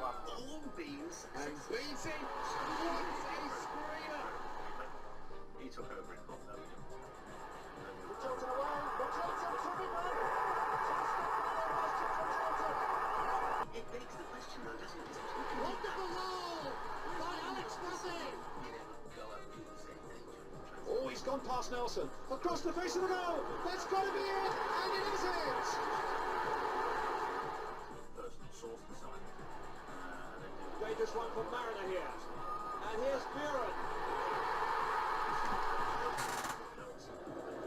All beans And beats it. What a screamer! He took over in Bob, though. Johnson away. Johnson coming back. It begs the question, though, doesn't it? Wonderful goal by Alex Massey. Oh, he's gone past Nelson. Across the face of the goal. That's got to be it. And it is it. Personal source design. Dangerous one from Mariner here. And here's Buren.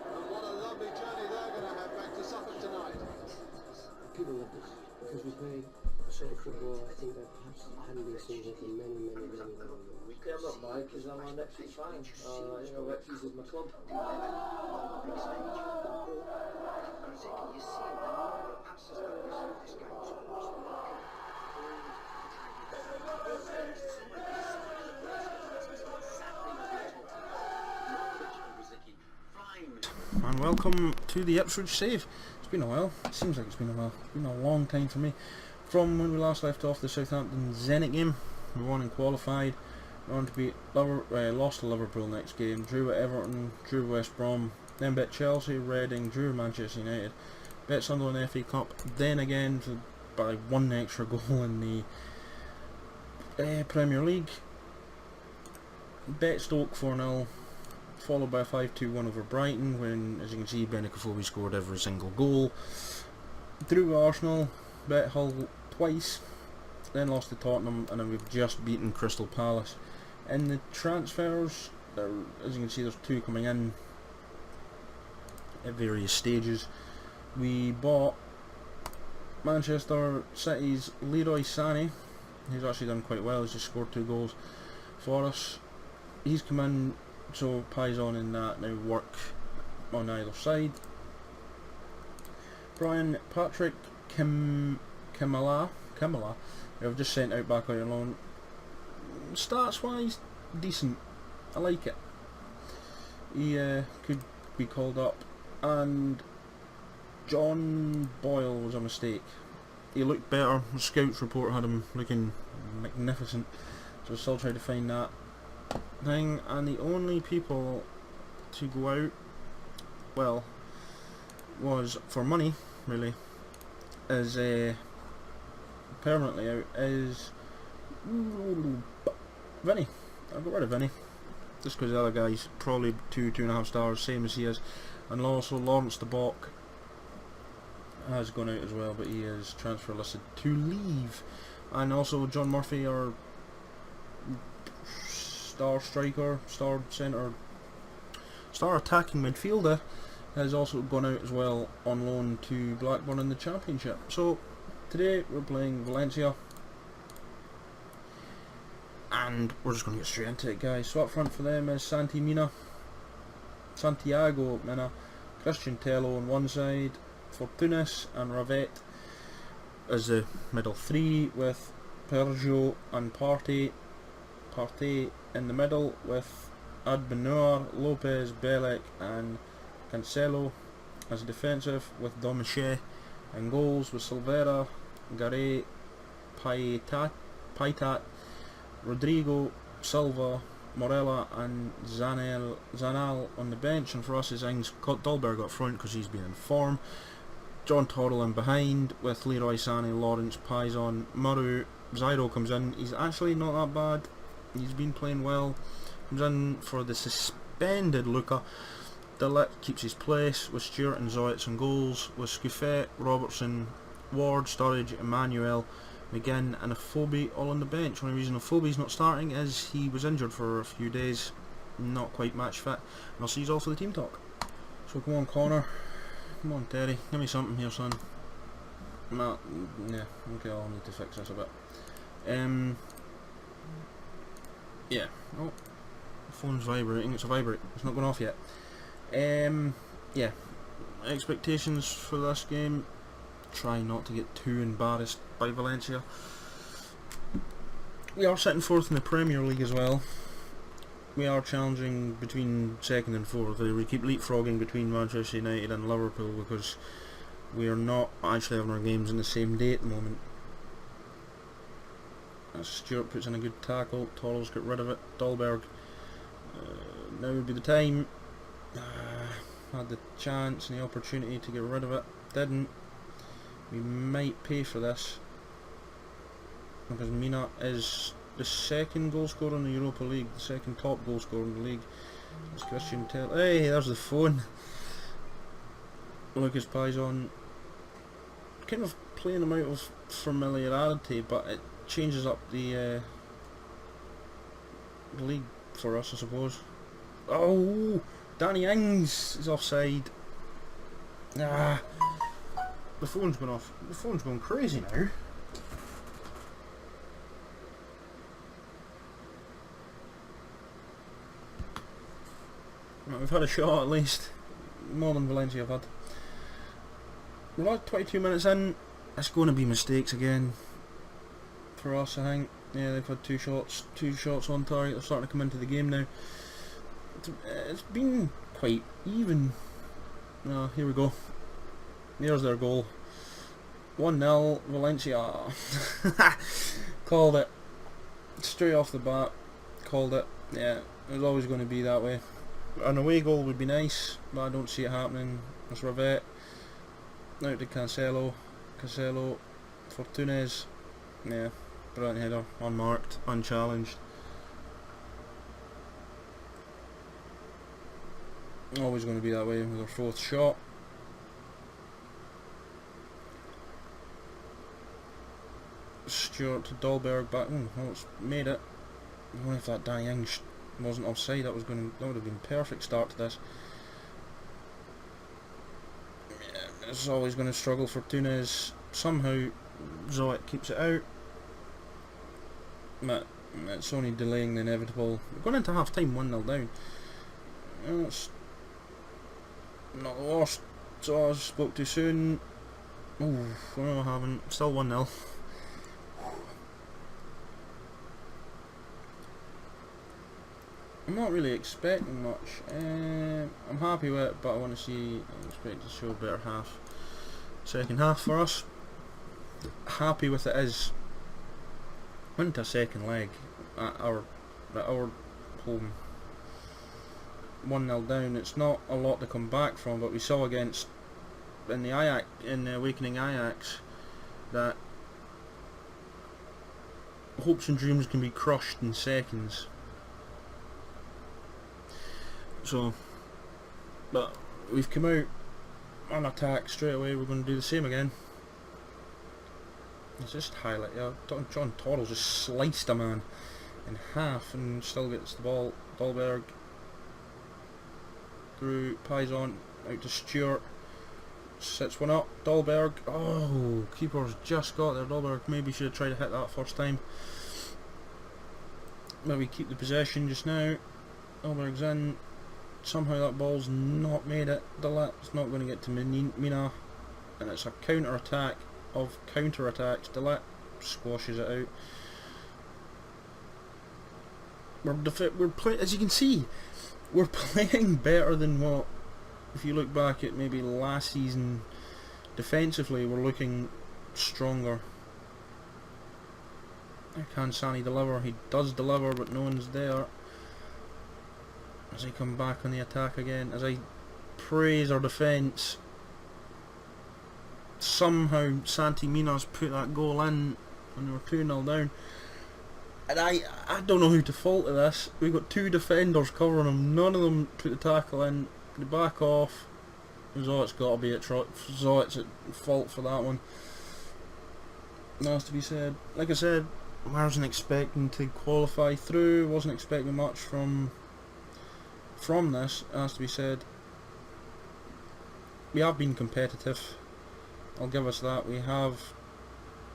And what a lovely journey they're going to have back to Suffolk tonight. People love this because we play a sort of football I think that perhaps hadn't been seen here for many years. Yeah, I'm not mad because I'm an Ipswich fan. You know, Ipswich is my club. And welcome to the Ipswich save. It's been a while. It seems like it's been a while. It's been a long time for me. From when we last left off the Southampton Zenit game, we won and qualified. On to beat lost to Liverpool next game, drew at Everton, drew West Brom, then beat Chelsea, Reading, drew Manchester United, beat Sunderland FA Cup, then again by one extra goal in the Premier League, beat Stoke 4-0, followed by a 5-2 win over Brighton when, as you can see, Benicophobia scored every single goal, drew Arsenal, beat Hull twice, then lost to Tottenham, and then we've just beaten Crystal Palace. In the transfers, as you can see, there's two coming in at various stages. We bought Manchester City's Leroy Sané. He's actually done quite well. He's just scored 2 goals for us. He's come in, so Pison and that now work on either side. Patrick Kimala, I've just sent out back on loan. Stats wise, decent. I like it. He could be called up. And John Boyle was a mistake. He looked better. The scouts report had him looking magnificent. So we're still trying to find that thing. And the only people to go out, well, was for money, really, is permanently out, is Vinny. I got rid of Vinny just because the other guy's probably 2.5 stars, same as he is. And also Lawrence de Bock has gone out as well, but he is transfer listed to leave. And also John Murphy, our star striker, star centre, star attacking midfielder, has also gone out as well on loan to Blackburn in the Championship. So today we're playing Valencia, and we're just going to get straight into it, guys. So up front for them is Santiago Mina, Christian Tello on one side, Fortunis and Ravet as the middle three, with Perjo and Partey in the middle, with Adbenour, Lopez, Belek and Cancelo as defensive, with Domiche and goals, with Silvera, Garay, Paitat, Rodrigo, Silva, Morella and Zanal on the bench. And for us is Ings Dolberg up front because he's been in form. John Torrell in behind with Leroy Sané, Lawrence, Pison, Murray. Zyro comes in. He's actually not that bad. He's been playing well. Comes in for the suspended Luca. Delict keeps his place with Stewart and Zoyets and goals, with Scuffet, Robertson, Ward, Sturridge, Emmanuel, McGinn and Afobe all on the bench. Only reason Afobe's not starting is he was injured for a few days, not quite match fit. And I'll see you all for the team talk. So come on Connor, come on Terry, give me something here son. Yeah, okay, I'll need to fix this a bit. Yeah, oh, the phone's vibrating, it's a vibrate, it's not going off yet. Yeah, expectations for this game, try not to get too embarrassed by Valencia. We are sitting 4th in the Premier League as well. We are challenging between 2nd and 4th. We keep leapfrogging between Manchester United and Liverpool because we are not actually having our games in the same day at the moment. Stewart puts in a good tackle. Torrell's got rid of it. Dahlberg. Now would be the time. Had the chance and the opportunity to get rid of it. Didn't. We might pay for this, because Mina is the second goal scorer in the Europa League, the second top goal scorer in the league. It's Christian Tell. Hey, there's the phone. Lucas Pizon. Kind of playing him out of familiarity, but it changes up the league for us, I suppose. Oh, Danny Ings is offside. Ah, the phone's going off. The phone's going crazy now. Right, we've had a shot at least, more than Valencia have had. We're like 22 minutes in. It's going to be mistakes again for us, I think. Yeah, they've had two shots on target. They're starting to come into the game now. It's been quite even. Here we go. There's their goal. 1-0 Valencia. Called it. Straight off the bat. Called it. Yeah, it was always going to be that way. An away goal would be nice, but I don't see it happening. It's Ravet. Out to Cancelo. Cancelo for Túnez. Yeah, brilliant header. Unmarked. Unchallenged. Always going to be that way with our fourth shot. Stewart to Dahlberg back. Oh, it's made it. I wonder if that Danny Ings wasn't offside. That would have been a perfect start to this. Yeah, it's always going to struggle for Túnez. Somehow Zoet keeps it out. But it's only delaying the inevitable. We're going into half time 1-0 down. It's not lost, so I spoke too soon. Oh, no, I haven't. Still 1-0. I'm not really expecting much. I'm happy with it, but I want to see. I expect to show a better half. Second half for us. Happy with it is. Went to a second leg at our home. 1-0 down. It's not a lot to come back from, but we saw in the Awakening Ajax that hopes and dreams can be crushed in seconds. So, but we've come out on attack straight away. We're going to do the same again. Let's just highlight. Yeah, John Torrell just sliced a man in half and still gets the ball. Dahlberg through Pizon out to Stewart. Sets one up. Dahlberg. Oh, keeper's just got there. Dahlberg maybe should have tried to hit that first time. But we keep the possession just now. Dahlberg's in. Somehow that ball's not made it. Delet's not going to get to Mina, and it's a counter attack of counter attacks. Delet squashes it out. We're playing, as you can see, we're playing better than what. If you look back at maybe last season, defensively we're looking stronger. Can Sani deliver? He does deliver, but no one's there. As I come back on the attack again, as I praise our defence, somehow Santi Mina's put that goal in and we're 2-0 down. And I don't know who to fault of this. We've got two defenders covering him, none of them put the tackle in. They back off. Zoet's got to be at Zoet's at fault for that one. That has to be said. Like I said, I wasn't expecting to qualify through, wasn't expecting much from this, it has to be said. We have been competitive, I'll give us that. We have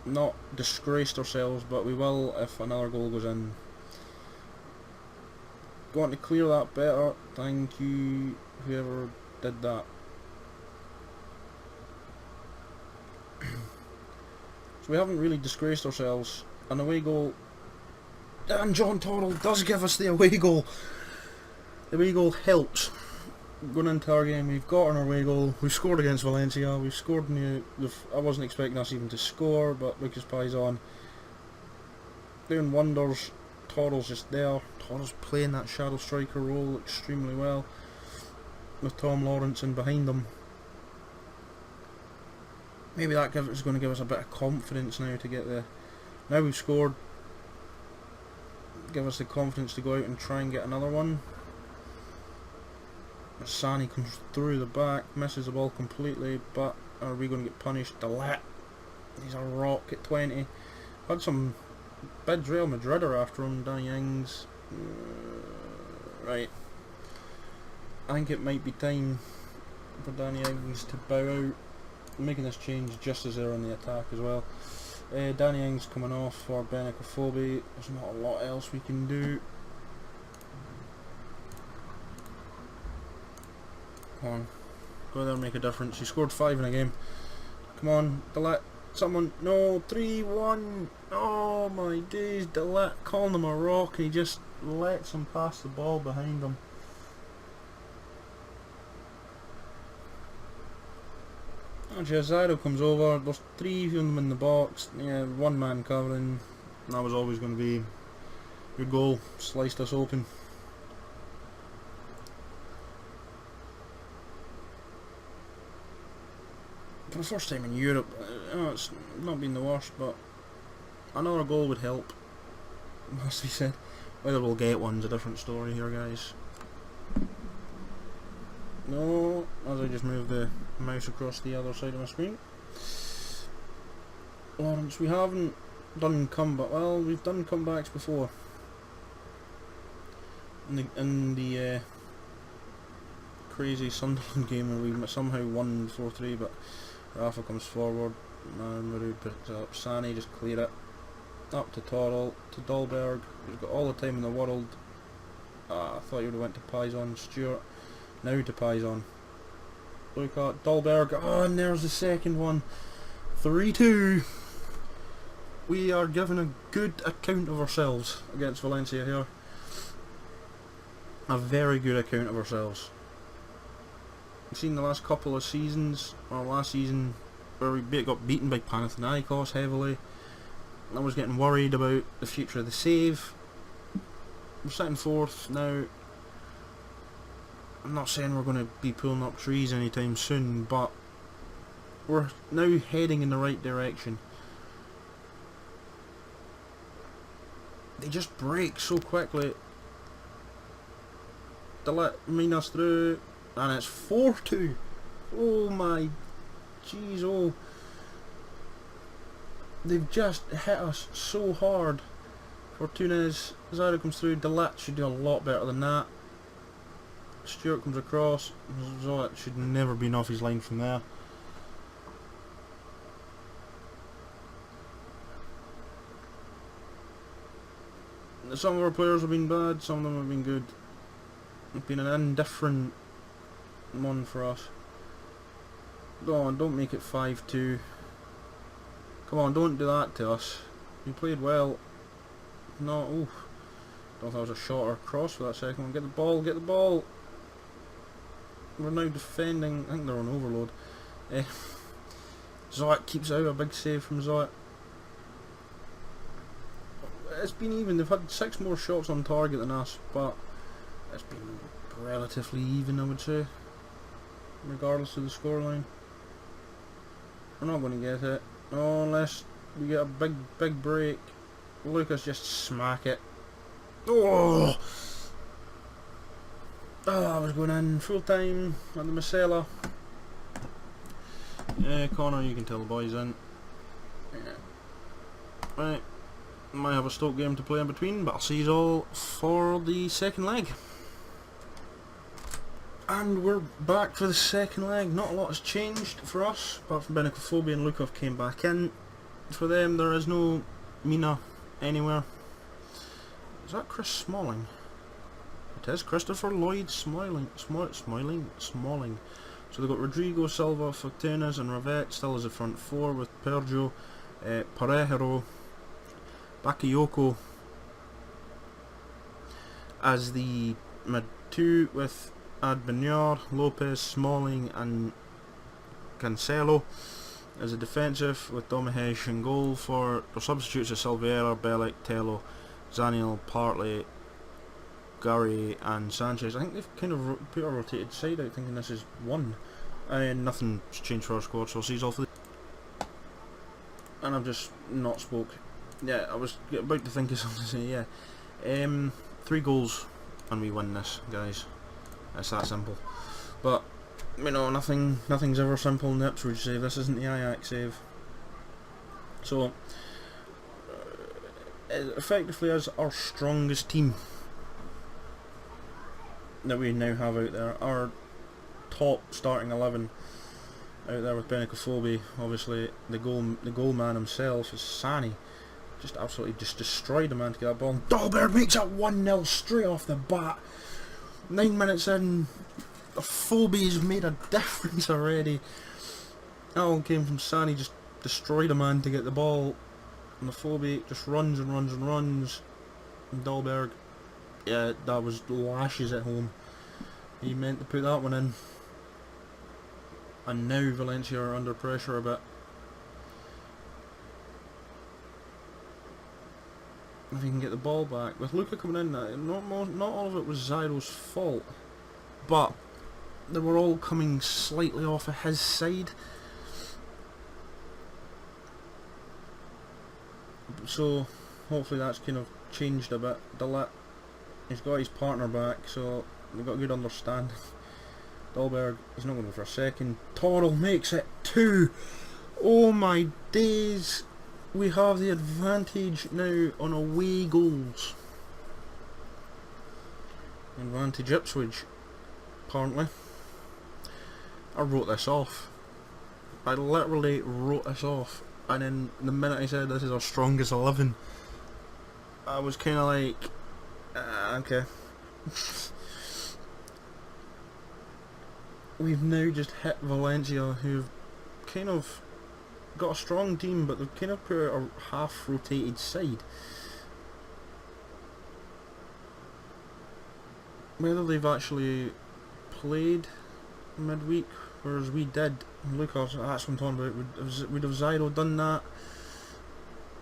not disgraced ourselves, but we will if another goal goes in. Going to clear that better. Thank you, whoever did that. So we haven't really disgraced ourselves. An away goal, and John Torrell does give us the away goal. The away goal helps. Going into our game, we've got an away goal. We've scored against Valencia. We've scored in I wasn't expecting us even to score, but Lucas Pizon doing wonders. Torrell's just there. Torrell's playing that shadow striker role extremely well, with Tom Lawrence in behind them. Maybe that is going to give us a bit of confidence now to get the... Now we've scored, give us the confidence to go out and try and get another one. Sani comes through the back, misses the ball completely, but are we going to get punished? Delat, he's a rock at 20. Had some bids. Real Madrid are after him. Danny Ings. Right. I think it might be time for Danny Ings to bow out. Making this change just as they're on the attack as well. Danny Ings coming off for Benicophobe. There's not a lot else we can do. Come on, go there and make a difference. He scored 5 in a game. Come on, Delat, someone. No, 3-1. Oh my days, Delat calling him a rock and he just lets him pass the ball behind him. Actually, Azaro comes over. There's 3 of them in the box. Yeah, one man covering. That was always going to be your goal. Sliced us open. For the first time in Europe, it's not been the worst, but another goal would help, must be said. Whether we'll get one's a different story here, guys. No, as I just move the mouse across the other side of my screen. Lawrence, we haven't done comeback. Well, we've done comebacks before. In the crazy Sunderland game where we somehow won 4-3, but Rafa comes forward, Maru picks it up, Sani just clear it, up to Torrell, to Dolberg, he's got all the time in the world. I thought you would have went to Pison. Stewart, now to Pison. Look at Dolberg, oh, and there's the second one. 3-2. We are giving a good account of ourselves against Valencia here. A very good account of ourselves. Seen the last couple of seasons, or last season, where we got beaten by Panathinaikos heavily. I was getting worried about the future of the save. We're sitting 4th now. I'm not saying we're going to be pulling up trees anytime soon, but we're now heading in the right direction. They just break so quickly. They let mean us through. And it's 4-2. Oh my jeez, oh. They've just hit us so hard. Fortunes, Zara comes through. Delat should do a lot better than that. Stewart comes across. Zoet should never been off his line from there. Some of our players have been bad, some of them have been good. It's been an indifferent one for us. Go on, don't make it 5-2. Come on, don't do that to us. You played well. No, oof. Don't think that was a shot or a cross for that second one. Get the ball, get the ball. We're now defending. I think they're on overload. Zoet keeps out, a big save from Zoet. It's been even. They've had 6 more shots on target than us, but it's been relatively even, I would say, regardless of the scoreline. We're not going to get it. No, unless we get a big break. Lucas just smack it. Oh! Oh, I was going in full time at the Marcella. Yeah, Connor, you can tell the boys in. Yeah. Right. Might have a Stoke game to play in between, but I'll see you all for the second leg. And we're back for the second leg. Not a lot has changed for us, apart from Benicophobe and Lukov came back in. For them, there is no Mina anywhere. Is that Chris Smalling? It is Christopher Lloyd Smalling. Smalling. So they've got Rodrigo, Silva, Fortunas and Ravette still as a front 4 with Pergio, Parejero, Bakayoko as the mid 2 with Adbanyar, Lopez, Smalling and Cancelo. as a defensive with Domahesh in goal. For the substitutes are Silveira, Bellic, Tello, Zaniel, Partey, Gary and Sanchez. I think they've kind of put a rotated side out thinking this is one. And nothing's changed for our squad, so I'll see you all for the... And I've just not spoke. Yeah, I was about to think of something to say, yeah. 3 goals and we win this, guys. It's that simple. But, you know, nothing's ever simple in the Ipswich save. This isn't the Ajax save. So, it effectively is our strongest team that we now have out there. Our top starting 11 out there with Benicophobe. Obviously, the goal man himself is Sani. Just absolutely just destroyed the man to get that ball. And Dahlberg makes it 1-0 straight off the bat. 9 minutes in, the Phobe's made a difference already. That all came from Sani, just destroyed a man to get the ball. And the Phobe just runs and runs and runs. And Dahlberg, yeah, that was lashes at home. He meant to put that one in. And now Valencia are under pressure a bit. If he can get the ball back. With Luka coming in, not all of it was Zyro's fault. But they were all coming slightly off of his side. So hopefully that's kind of changed a bit. Delit, he's got his partner back, so we've got a good understanding. Dahlberg, he's not going to go for a second. Torrell makes it 2. Oh my days. We have the advantage now on away goals. Advantage Ipswich, apparently. I wrote this off. I literally wrote this off. And then the minute I said this is our strongest 11, I was kind of like, okay. We've now just hit Valencia, who've kind of got a strong team, but they've kind of put a half rotated side. Whether they've actually played midweek, whereas we did, Lucas, that's what I'm talking about. Would have Zyro done that?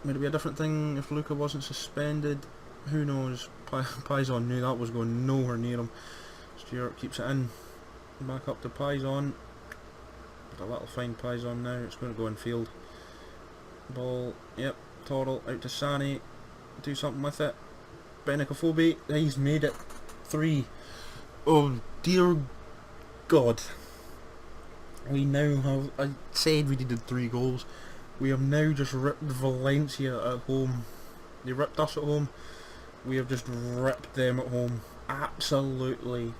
Would it be a different thing if Luca wasn't suspended? Who knows? Pizon knew that was going nowhere near him. Stewart keeps it in. Back up to Pizon. A little fine Pizon now. It's going to go in field. Ball. Yep. Torrell out to Sani. Do something with it. Benicophobe. He's made it 3. Oh dear God. We now have... I said we needed 3 goals. We have now just ripped Valencia at home. They ripped us at home. We have just ripped them at home. Absolutely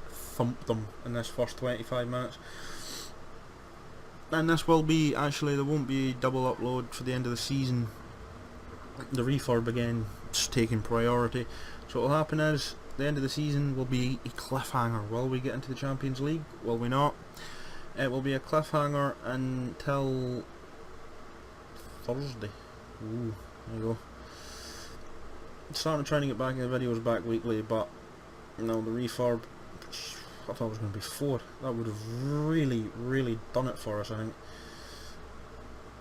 thumped them in this first 25 minutes. And this will be, actually, there won't be double upload for the end of the season. The refurb again is taking priority. So what will happen is, the end of the season will be a cliffhanger. Will we get into the Champions League? Will we not? It will be a cliffhanger until Thursday. Ooh, there you go. Starting trying to get back in the videos back weekly, but you know, the refurb, I thought it was going to be 4. That would have really done it for us, I think.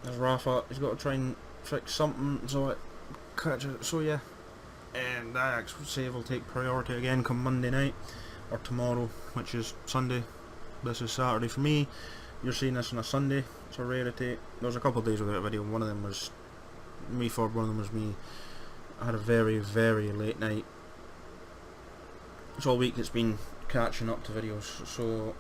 There's Rafa, he's got to try and fix something so it catches. So yeah, and the Ajax save will take priority again come Monday night, or tomorrow, which is Sunday. This is Saturday for me. You're seeing this on a Sunday. It's a rarity. There was a couple of days without a video. One of them was refurb, one of them was me. I had a very late night. It's all week it's been catching up to videos, so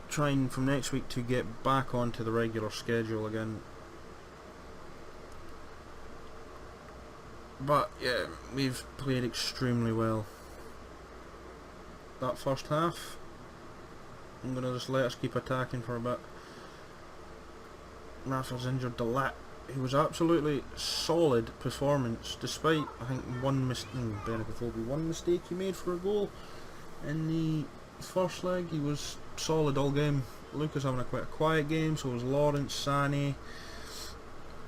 trying from next week to get back onto the regular schedule again. But yeah, we've played extremely well. That first half, I'm going to just let us keep attacking for a bit. Rafa's injured. Delit, he was absolutely solid performance, despite I think one mistake he made for a goal in the first leg. He was solid all game. Lucas having quite a quiet game, so was Lawrence, Sani.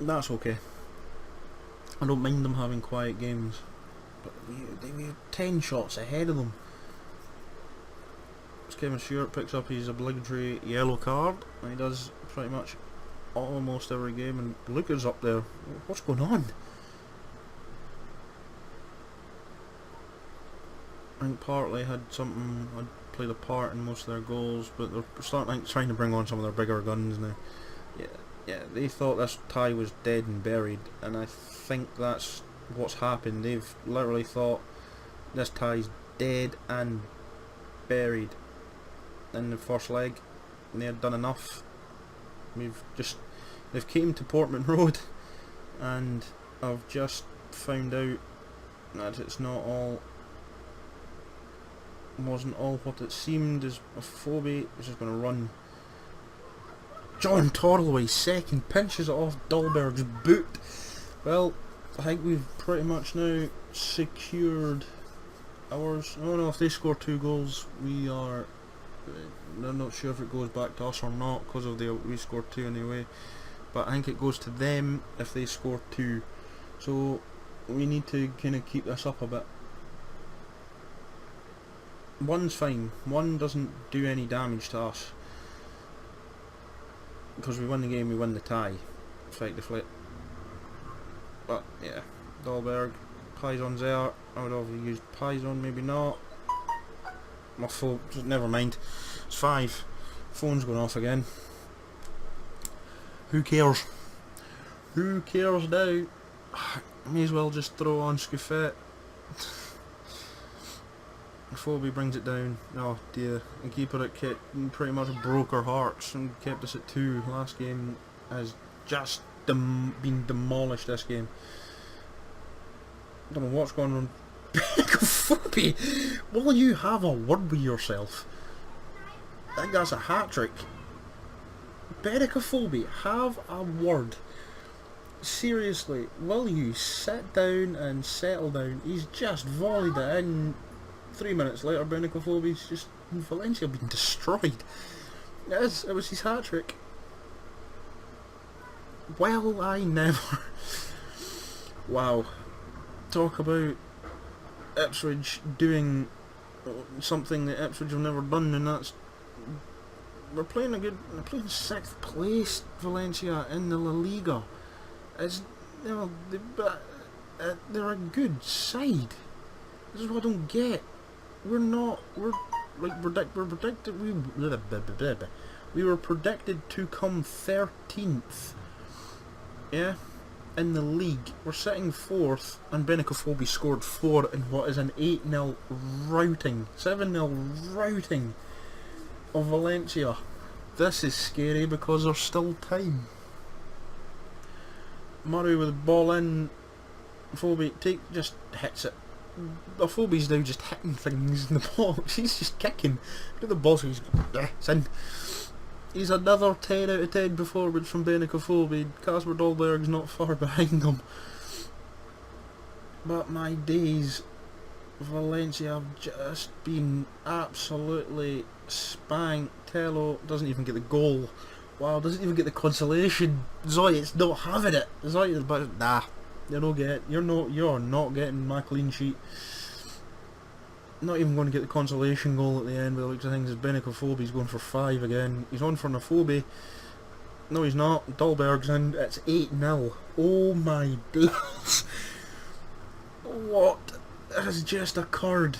That's okay. I don't mind them having quiet games, but they were 10 shots ahead of them. Kevin Stewart picks up his obligatory yellow card, and he does pretty much almost every game, and Luca's up there. What's going on? I think partly had played a part in most of their goals, but they're starting trying to bring on some of their bigger guns now. Yeah, they thought this tie was dead and buried, and I think that's what's happened. They've literally thought this tie's dead and buried in the first leg, and they had done enough. They've came to Portman Road, and I've just found out that it's not all, wasn't all what it seemed. As a phobia is just going to run. John Torloway second pinches it off Dahlberg's boot. Well, I think we've pretty much now secured ours. I don't know if they score 2 goals. I'm not sure if it goes back to us or not because of we scored 2 anyway. But I think it goes to them if they score 2. So we need to kind of keep this up a bit. 1's fine. 1 doesn't do any damage to us. Because we win the game, we win the tie, effectively. But yeah, Dahlberg, Pizon's there. I would have used Pizon, maybe not. My phone, never mind. It's 5. Phone's going off again. Who cares? Who cares now? May as well just throw on Scuffet. Phobie brings it down. Oh dear. The keeper at Kit pretty much broke our hearts and kept us at 2. Last game has just been demolished this game. I don't know what's going on. Phobie, will you have a word with yourself? I think that's a hat-trick. Phobie, have a word. Seriously, will you sit down and settle down? He's just volleyed it in. 3 minutes later, Phobie's just Valencia being destroyed. It was his hat trick. Well, I never. Wow. Talk about Ipswich doing something that Ipswich have never done, and that's they're playing 6th place Valencia in the La Liga. It's they're a good side. This is what I don't get. We were predicted to come 13th, yeah, in the league. We're sitting 4th, and Phobie scored 4 in what is an 8-0 routing, 7-0 routing of Valencia. This is scary because there's still time. Murray with the ball in. Phobie just hits it. Phobie's now just hitting things in the box. He's just kicking. Look at the ball, he's it's in. He's another 10 out of 10 performance from Phobie. Kasper Dahlberg's not far behind him. But my days, Valencia have just been absolutely spanked. Tello doesn't even get the goal. Wow, doesn't even get the consolation. Zoy's not having it. Zoy's but nah. You're not getting my clean sheet. Not even going to get the consolation goal at the end. By the looks of things, Phobie's going for 5 again. He's on for an Phobie. No, he's not. Dahlberg's in. It's 8-0. Oh my days! What has just occurred?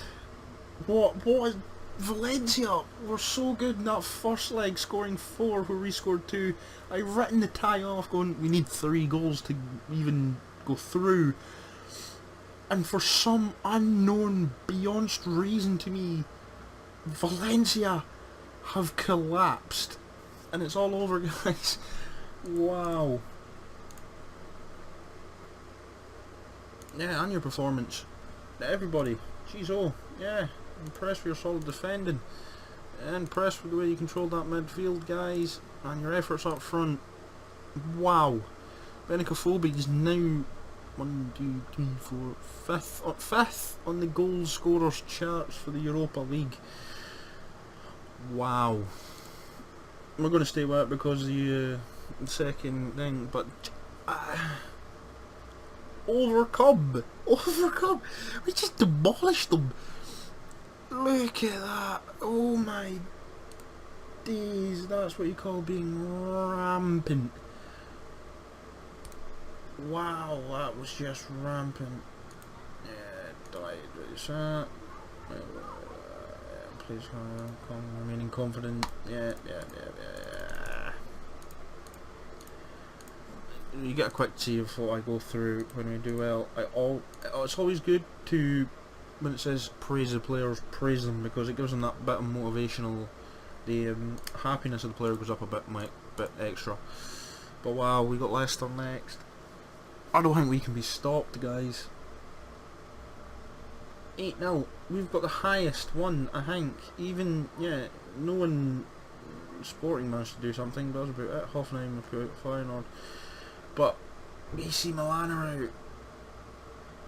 What is Valencia? We're so good in that first leg, scoring 4 where we scored 2. I've written the tie off, going we need 3 goals to even go through, and for some unknown beyond reason to me, Valencia have collapsed, and it's all over, guys. Wow. Yeah, and your performance, everybody. Jeez, oh yeah, impressed with your solid defending, impressed with the way you controlled that midfield, guys, and your efforts up front. Wow. Phobie is now 1, 2, 3, 4, 5th on the goal scorers charts for the Europa League. Wow. We're going to stay with it because of the second thing, but overcome. We just demolished them. Look at that! Oh my days! That's what you call being rampant. Wow, that was just rampant. Yeah, died. That. Please remaining confident. Yeah. You get a quick see of what I go through when we do well. It's always good to, when it says praise the players, praise them, because it gives them that bit of motivational. The happiness of the player goes up a bit extra. But wow, we got Leicester next. I don't think we can be stopped, guys. 8-0. We've got the highest one, I think. Even, yeah, no one Sporting managed to do something, but that was about it. Hoffenheim put out Feyenoord. But AC Milan are out.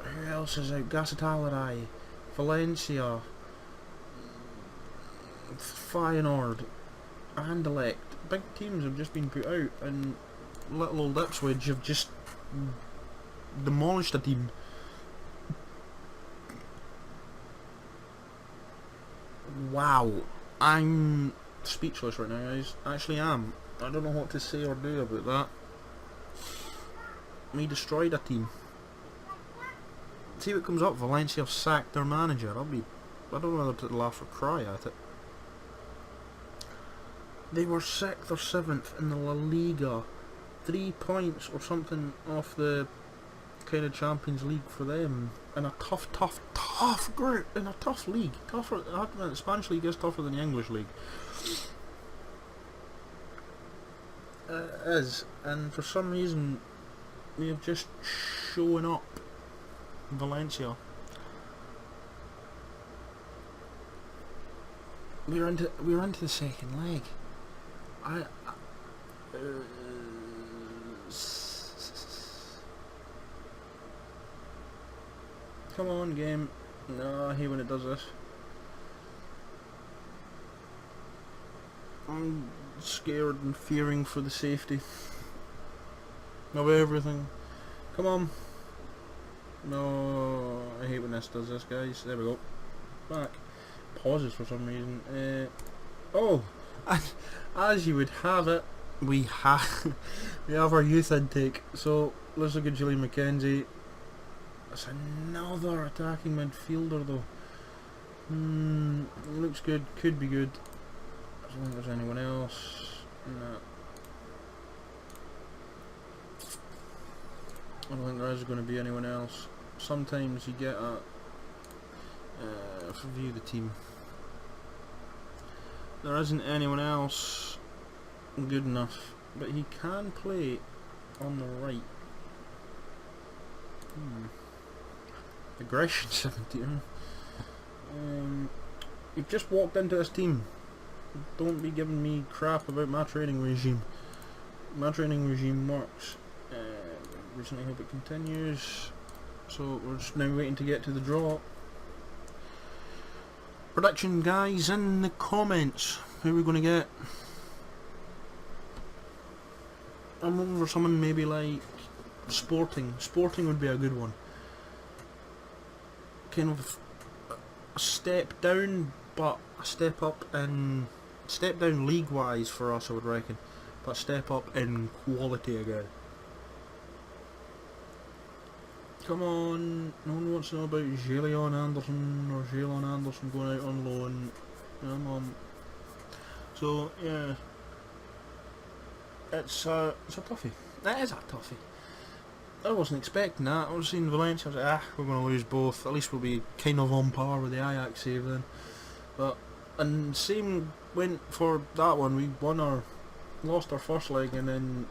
Who else is out? Galatasaray, Valencia, Feyenoord, Anderlecht. Big teams have just been put out, and little old Ipswich have just demolished a team. Wow, I'm speechless right now, guys. I actually am. I don't know what to say or do about that. We destroyed a team. See what comes up. Valencia have sacked their manager. I don't know whether to laugh or cry at it. They were 6th or 7th in the La Liga. 3 points or something off the kind of Champions League for them. In a tough group. In a tough league. Tougher. The Spanish league is tougher than the English league. It is. And for some reason, we have just shown up Valencia. We're into the second leg. Come on, game. No, I hate when it does this. I'm scared and fearing for the safety of everything. Come on. No, I hate when this does this, guys. There we go. Back. Pauses for some reason. Oh, as you would have it, we have our youth intake. So let's look at Julian McKenzie. That's another attacking midfielder, though. Looks good. Could be good. I don't think there's anyone else. No. I don't think there is going to be anyone else. Sometimes you get a view the team. There isn't anyone else good enough, but he can play on the right. Aggression 17. You've just walked into this team. Don't be giving me crap about my training regime. My training regime works. Recently hope it continues. So we're just now waiting to get to the draw. Prediction, guys, in the comments. Who are we going to get? I'm looking for someone maybe like Sporting. Sporting would be a good one. Kind of a step down, but a step up in... Step down league-wise for us, I would reckon. But step up in quality again. Come on, no one wants to know about Jalen Anderson going out on loan. Come on. So yeah, it's a toughie. That is a toughie. I wasn't expecting that. I was seeing Valencia. I was like, we're going to lose both. At least we'll be kind of on par with the Ajax save then. But and same went for that one. We lost our first leg and then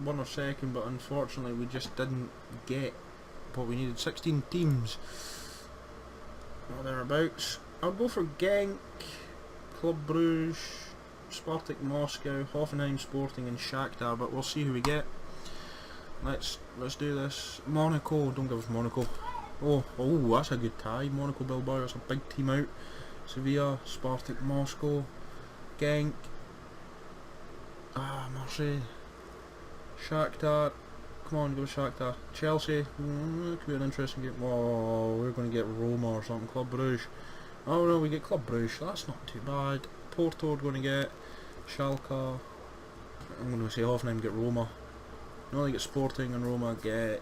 won our second, but unfortunately we just didn't get what we needed. 16 teams or thereabouts. I'll go for Genk, Club Brugge, Spartak Moscow, Hoffenheim, Sporting and Shakhtar, but we'll see who we get. Let's do this. Monaco, don't give us Monaco. Oh, that's a good tie. Monaco Bilbao, that's a big team out. Sevilla, Spartak Moscow, Genk, Marseille, Shakhtar. Come on, go Shakhtar. Chelsea, could be an interesting game. Oh, we're going to get Roma or something. Club Brugge, Oh no, we get Club Brugge, so that's not too bad. Porto are going to get Schalke. I'm going to say Hoffenheim get Roma. No, they get Sporting, and Roma get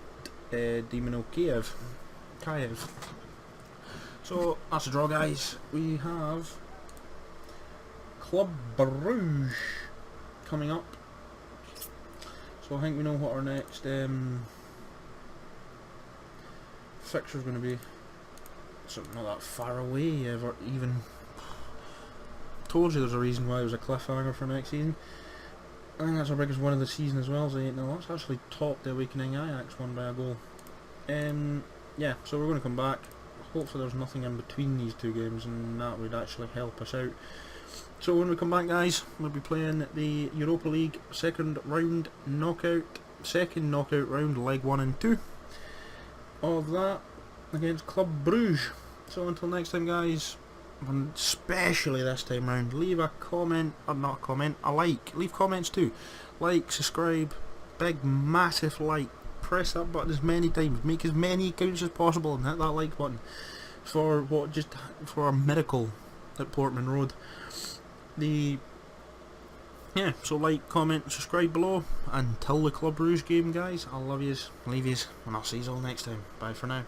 Dynamo Kiev. So that's a draw, guys. We have Club Brugge coming up. So I think we know what our next fixture is going to be. It's not that far away ever even. Told you there's a reason why it was a cliffhanger for next season. I think that's our biggest win of the season as well, so 8-0. That's actually topped the Awakening Ajax one by a goal. Yeah, so we're going to come back. Hopefully there's nothing in between these two games, and that would actually help us out. So when we come back, guys, we'll be playing the Europa League second knockout round, leg 1 and 2 of that against Club Brugge. So until next time, guys, and especially this time round, leave a comment, or not a comment, a like. Leave comments too. Like, subscribe, big massive like. Press that button as many times, make as many accounts as possible, and hit that like button for our miracle at Portman Road. So like, comment, subscribe below. Until the Club Brugge game, guys, I'll love yous, leave yous, and I'll see yous all next time. Bye for now.